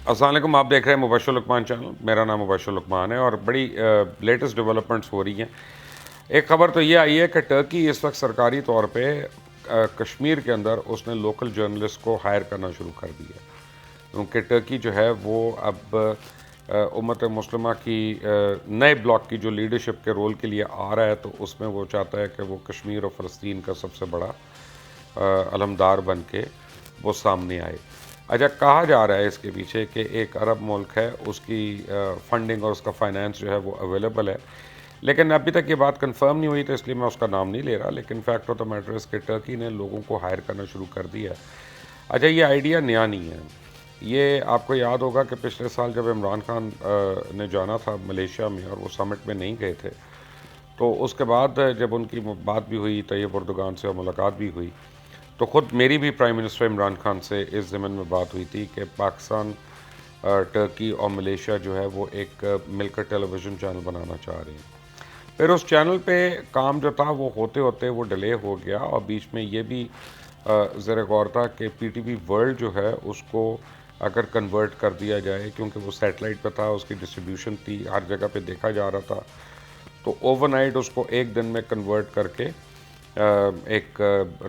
السلام علیکم، آپ دیکھ رہے ہیں مبشر لقمان چینل. میرا نام مبشر لقمان ہے اور بڑی لیٹسٹ ڈیولپمنٹس ہو رہی ہیں. ایک خبر تو یہ آئی ہے کہ ٹرکی اس وقت سرکاری طور پہ کشمیر کے اندر اس نے لوکل جرنلسٹ کو ہائر کرنا شروع کر دیا، کیونکہ ٹرکی جو ہے وہ اب امت مسلمہ کی نئے بلاک کی جو لیڈرشپ کے رول کے لیے آ رہا ہے، تو اس میں وہ چاہتا ہے کہ وہ کشمیر اور فلسطین کا سب سے بڑا علمدار بن کے وہ سامنے آئے. اچھا، کہا جا رہا ہے اس کے پیچھے کہ ایک عرب ملک ہے، اس کی فنڈنگ اور اس کا فائنانس جو ہے وہ اویلیبل ہے، لیکن ابھی تک یہ بات کنفرم نہیں ہوئی، تو اس لیے میں اس کا نام نہیں لے رہا. لیکن فیکٹ آف دا میٹر اس کہ ٹرکی نے لوگوں کو ہائر کرنا شروع کر دیا ہے. اچھا، یہ آئیڈیا نیا نہیں ہے. یہ آپ کو یاد ہوگا کہ پچھلے سال جب عمران خان نے جانا تھا ملیشیا میں اور وہ سمٹ میں نہیں گئے تھے، تو اس کے بعد جب ان کی بات بھی ہوئی، طیب اردگان سے اور ملاقات بھی ہوئی، تو خود میری بھی پرائم منسٹر عمران خان سے اس ضمن میں بات ہوئی تھی کہ پاکستان، ٹرکی اور ملیشیا جو ہے وہ ایک مل کر ٹیلی ویژن چینل بنانا چاہ رہے ہیں. پھر اس چینل پہ کام جو تھا وہ ہوتے ہوتے وہ ڈیلے ہو گیا، اور بیچ میں یہ بھی زیر غور تھا کہ پی ٹی وی ورلڈ جو ہے اس کو اگر کنورٹ کر دیا جائے، کیونکہ وہ سیٹلائٹ پہ تھا، اس کی ڈسٹریبیوشن تھی، ہر جگہ پہ دیکھا جا رہا تھا، تو اوور نائٹ اس کو ایک دن میں کنورٹ کر کے ایک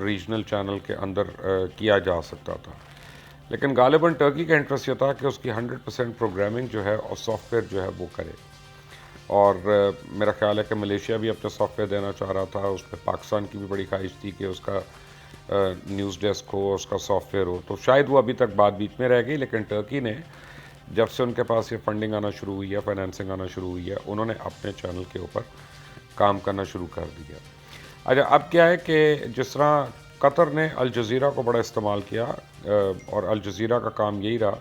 ریجنل چینل کے اندر کیا جا سکتا تھا. لیکن غالباً ٹرکی کا انٹرسٹ یہ تھا کہ اس کی 100% پروگرامنگ جو ہے اور سافٹ ویئر جو ہے وہ کرے. اور میرا خیال ہے کہ ملیشیا بھی اپنا سافٹ ویئر دینا چاہ رہا تھا. اس میں پاکستان کی بھی بڑی خواہش تھی کہ اس کا نیوز ڈیسک ہو، اس کا سافٹ ویئر ہو. تو شاید وہ ابھی تک بات بیچ میں رہ گئی، لیکن ٹرکی نے جب سے ان کے پاس یہ فنڈنگ آنا شروع ہوئی ہے، فائنینسنگ آنا شروع ہوئی ہے، انہوں نے اپنے چینل کے اوپر کام کرنا شروع کر دیا. اچھا، اب کیا ہے کہ جس طرح قطر نے الجزیرہ کو بڑا استعمال کیا، اور الجزیرہ کا کام یہی رہا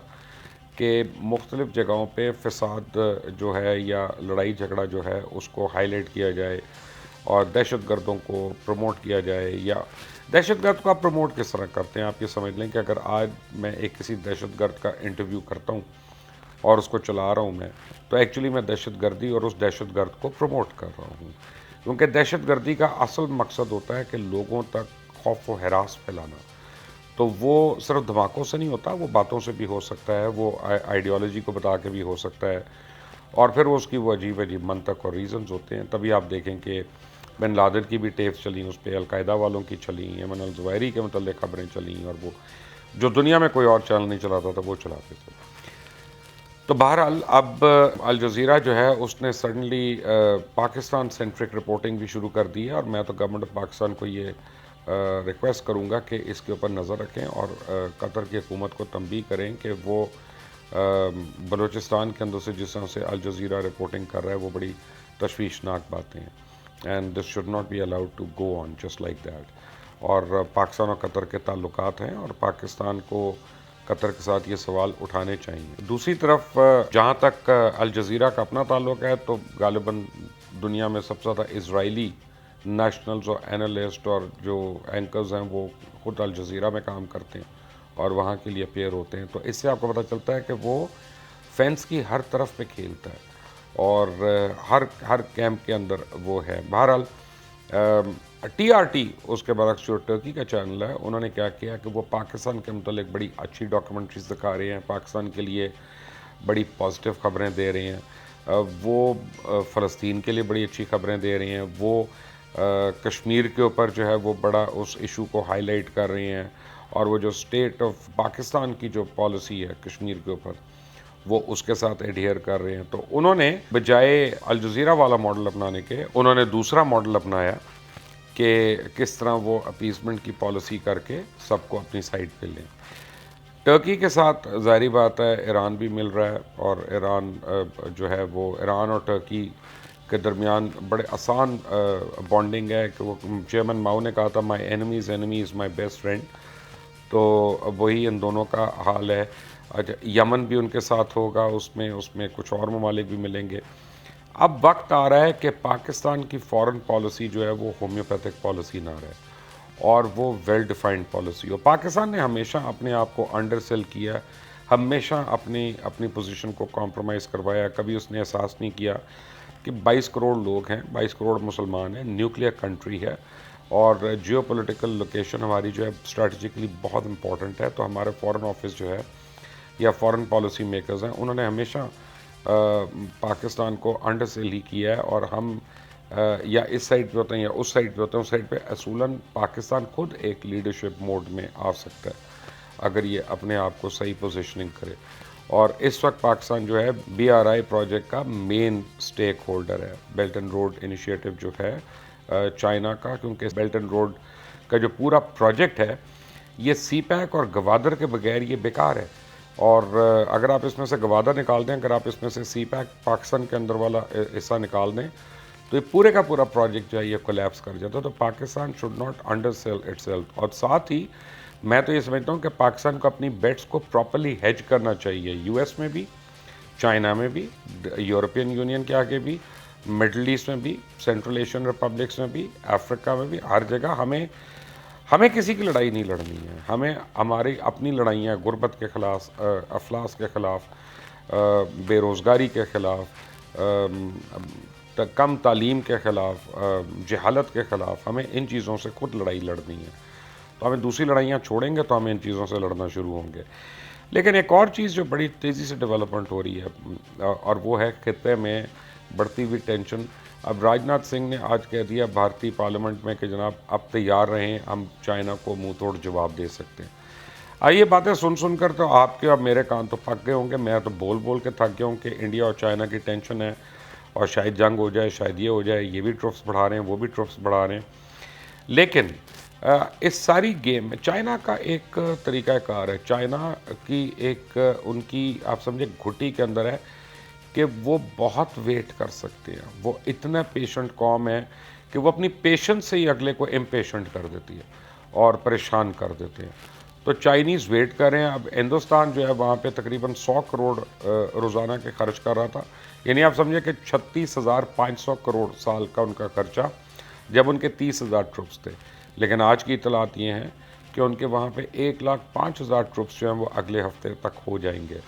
کہ مختلف جگہوں پہ فساد جو ہے یا لڑائی جھگڑا جو ہے اس کو ہائی لائٹ کیا جائے اور دہشت گردوں کو پروموٹ کیا جائے. یا دہشت گرد کو آپ پروموٹ کس طرح کرتے ہیں؟ آپ یہ سمجھ لیں کہ اگر آج میں ایک کسی دہشت گرد کا انٹرویو کرتا ہوں اور اس کو چلا رہا ہوں میں، تو ایکچولی میں دہشت گردی اور اس دہشت گرد کو پروموٹ کر رہا ہوں. کیونکہ دہشت گردی کا اصل مقصد ہوتا ہے کہ لوگوں تک خوف و ہراس پھیلانا. تو وہ صرف دھماکوں سے نہیں ہوتا، وہ باتوں سے بھی ہو سکتا ہے، وہ آئیڈیالوجی کو بتا کے بھی ہو سکتا ہے، اور پھر اس کی وہ عجیب عجیب منطق اور ریزنز ہوتے ہیں. تبھی آپ دیکھیں کہ بن لادن کی بھی ٹیپس چلیں، اس پہ القاعدہ والوں کی چلیں، ایمن الزوائری کے متعلق خبریں چلیں، اور وہ جو دنیا میں کوئی اور چینل نہیں چلاتا تھا وہ چلاتے تھے. تو بہرحال اب الجزیرہ جو ہے اس نے سڈنلی پاکستان سینٹرک رپورٹنگ بھی شروع کر دی ہے، اور میں تو گورنمنٹ آف پاکستان کو یہ ریکویسٹ کروں گا کہ اس کے اوپر نظر رکھیں اور قطر کی حکومت کو تنبیہ کریں کہ وہ بلوچستان کے اندر سے جس طرح سے الجزیرہ رپورٹنگ کر رہا ہے وہ بڑی تشویشناک باتیں ہیں، and this should not be allowed to go on just like that. اور پاکستان اور قطر کے تعلقات ہیں، اور پاکستان کو قطر کے ساتھ یہ سوال اٹھانے چاہیے. دوسری طرف جہاں تک الجزیرہ کا اپنا تعلق ہے، تو غالباً دنیا میں سب سے زیادہ اسرائیلی نیشنلز اور اینالسٹ اور جو اینکرز ہیں وہ خود الجزیرہ میں کام کرتے ہیں اور وہاں کے لیے اپیئر ہوتے ہیں. تو اس سے آپ کو پتہ چلتا ہے کہ وہ فینس کی ہر طرف پہ کھیلتا ہے اور ہر کیمپ کے اندر وہ ہے. بہرحال ٹی آر ٹی اس کے برعکس جو ٹرکی کا چینل ہے، انہوں نے کیا کیا کہ وہ پاکستان کے متعلق بڑی اچھی ڈاکیومنٹریز دکھا رہے ہیں، پاکستان کے لیے بڑی پازیٹیو خبریں دے رہے ہیں، وہ فلسطین کے لیے بڑی اچھی خبریں دے رہے ہیں، وہ کشمیر کے اوپر جو ہے وہ بڑا اس ایشو کو ہائی لائٹ کر رہے ہیں، اور وہ جو اسٹیٹ آف پاکستان کی جو پالیسی ہے کشمیر کے اوپر وہ اس کے ساتھ ایڈہیئر کر رہے ہیں. تو انہوں نے بجائے الجزیرہ والا ماڈل اپنانے کے، انہوں نے دوسرا ماڈل اپنایا کہ کس طرح وہ اپیسمنٹ کی پالیسی کر کے سب کو اپنی سائڈ پہ لیں. ٹرکی کے ساتھ ظاہری بات ہے ایران بھی مل رہا ہے، اور ایران جو ہے وہ ایران اور ٹرکی کے درمیان بڑے آسان بانڈنگ ہے کہ وہ چیئرمین ماؤ نے کہا تھا my enemies enemy is my best friend. تو وہی ان دونوں کا حال ہے. اچھا، یمن بھی ان کے ساتھ ہوگا، اس میں کچھ اور ممالک بھی ملیں گے. اب وقت آ رہا ہے کہ پاکستان کی فارن پالیسی جو ہے وہ ہومیوپیتھک پالیسی نہ رہے اور وہ ویل ڈیفائنڈ پالیسی ہو. پاکستان نے ہمیشہ اپنے آپ کو انڈر سیل کیا، ہمیشہ اپنی پوزیشن کو کمپرومائز کروایا. کبھی اس نے احساس نہیں کیا کہ 22 کروڑ لوگ ہیں، 22 کروڑ مسلمان ہیں، نیوکلیئر کنٹری ہے، اور جیو پولیٹیکل لوکیشن ہماری جو ہے اسٹریٹجکلی بہت امپورٹنٹ ہے. تو ہمارے فارن آفس جو ہے یا فورن پالیسی میکرز ہیں، انہوں نے ہمیشہ پاکستان کو انڈر سیل ہی کیا ہے، اور ہم یا اس سائڈ پہ ہوتے ہیں یا اس سائڈ پہ ہوتے ہیں، اس سائڈ پہ اصولاً پاکستان خود ایک لیڈرشپ موڈ میں آ سکتا ہے اگر یہ اپنے آپ کو صحیح پوزیشننگ کرے. اور اس وقت پاکستان جو ہے BRI پروجیکٹ کا مین سٹیک ہولڈر ہے. بیلٹ اینڈ روڈ انیشیٹو جو ہے چائنا کا، کیونکہ بیلٹ اینڈ روڈ کا جو پورا پروجیکٹ ہے یہ سی پیک اور گوادر کے بغیر یہ بیکار ہے. اور اگر آپ اس میں سے گوادر نکال دیں، اگر آپ اس میں سے سی پیک پاکستان کے اندر والا حصہ نکال دیں، تو یہ پورے کا پورا پروجیکٹ جو ہے یہ کولیپس کر جاتا ہے. تو Pakistan should not under sell it self. اور ساتھ ہی میں تو یہ سمجھتا ہوں کہ پاکستان کو اپنی بیٹس کو پراپرلی ہیج کرنا چاہیے، US میں بھی، چائنا میں بھی، یورپین یونین کے آگے بھی، مڈل ایسٹ میں بھی، سینٹرل ایشین ریپبلکس میں بھی، افریقہ میں بھی، ہر جگہ ہمیں کسی کی لڑائی نہیں لڑنی ہے. ہمیں ہماری اپنی لڑائیاں غربت کے خلاف، افلاس کے خلاف، بے روزگاری کے خلاف، کم تعلیم کے خلاف، جہالت کے خلاف، ہمیں ان چیزوں سے خود لڑائی لڑنی ہے. تو ہمیں دوسری لڑائیاں چھوڑیں گے تو ہمیں ان چیزوں سے لڑنا شروع ہوں گے. لیکن ایک اور چیز جو بڑی تیزی سے ڈیولپمنٹ ہو رہی ہے، اور وہ ہے خطے میں بڑھتی ہوئی ٹینشن. اب راجناتھ سنگھ نے آج کہہ دیا بھارتی پارلیمنٹ میں کہ جناب اب تیار رہیں، ہم چائنا کو منہ توڑ جواب دے سکتے ہیں. یہ باتیں سن کر تو آپ کے اور میرے کان تو پک گئے ہوں گے. میں تو بول کے تھک گیا ہوں کہ انڈیا اور چائنا کی ٹینشن ہے اور شاید جنگ ہو جائے، شاید یہ ہو جائے، یہ بھی ٹرپس بڑھا رہے ہیں، وہ بھی ٹرپس بڑھا رہے ہیں. لیکن اس ساری گیم میں چائنا کا ایک طریقہ کار ہے. چائنا کی ایک ان کی آپ سمجھے گھٹی کے اندر ہے کہ وہ بہت ویٹ کر سکتے ہیں. وہ اتنا پیشنٹ قوم ہے کہ وہ اپنی پیشنس سے ہی اگلے کو امپیشنٹ کر دیتی ہے اور پریشان کر دیتے ہیں. تو چائنیز ویٹ کر رہے ہیں. اب ہندوستان جو ہے وہاں پہ تقریباً 100 کروڑ روزانہ کے خرچ کر رہا تھا. یعنی آپ سمجھے کہ 36,500 کروڑ سال کا ان کا خرچہ جب ان کے 30,000 ٹروپس تھے. لیکن آج کی اطلاعات یہ ہیں کہ ان کے وہاں پہ 1,05,000 ٹروپس جو ہیں وہ اگلے ہفتے تک ہو جائیں گے.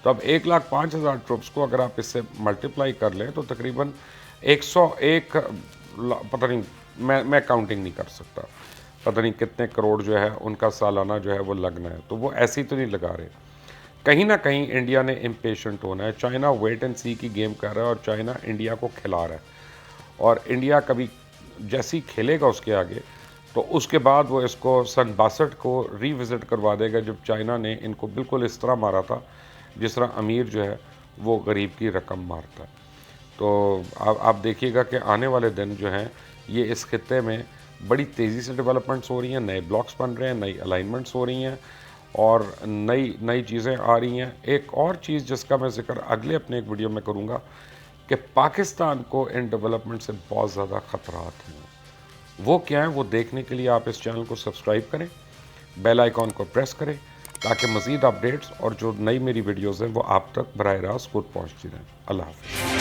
تو اب 1,05,000 ٹروپس کو اگر آپ اس سے ملٹیپلائی کر لیں تو تقریباً 101 پتہ نہیں، میں کاؤنٹنگ نہیں کر سکتا، پتہ نہیں کتنے کروڑ جو ہے ان کا سالانہ جو ہے وہ لگنا ہے. تو وہ ایسی تو نہیں لگا رہے. کہیں نہ کہیں انڈیا نے امپیشنٹ ہونا ہے. چائنا ویٹ اینڈ سی کی گیم کر رہا ہے اور چائنا انڈیا کو کھلا رہا ہے. اور انڈیا کبھی جیسی کھیلے گا اس کے آگے تو اس کے بعد وہ اس کو سن 62 کو ری وزٹ کروا دے گا جب چائنا نے ان کو بالکل اس طرح مارا تھا جس طرح امیر جو ہے وہ غریب کی رقم مارتا ہے. تو آپ دیکھیے گا کہ آنے والے دن جو ہیں یہ اس خطے میں بڑی تیزی سے ڈیولپمنٹس ہو رہی ہیں، نئے بلاکس بن رہے ہیں، نئی الائنمنٹس ہو رہی ہیں اور نئی چیزیں آ رہی ہیں. ایک اور چیز جس کا میں ذکر اگلے اپنے ایک ویڈیو میں کروں گا کہ پاکستان کو ان ڈیولپمنٹ سے بہت زیادہ خطرات ہیں. وہ کیا ہیں وہ دیکھنے کے لیے آپ اس چینل کو سبسکرائب کریں، بیل آئیکن کو پریس کریں تاکہ مزید اپڈیٹس اور جو نئی میری ویڈیوز ہیں وہ آپ تک براہ راست خود پہنچتی رہیں. اللہ حافظ.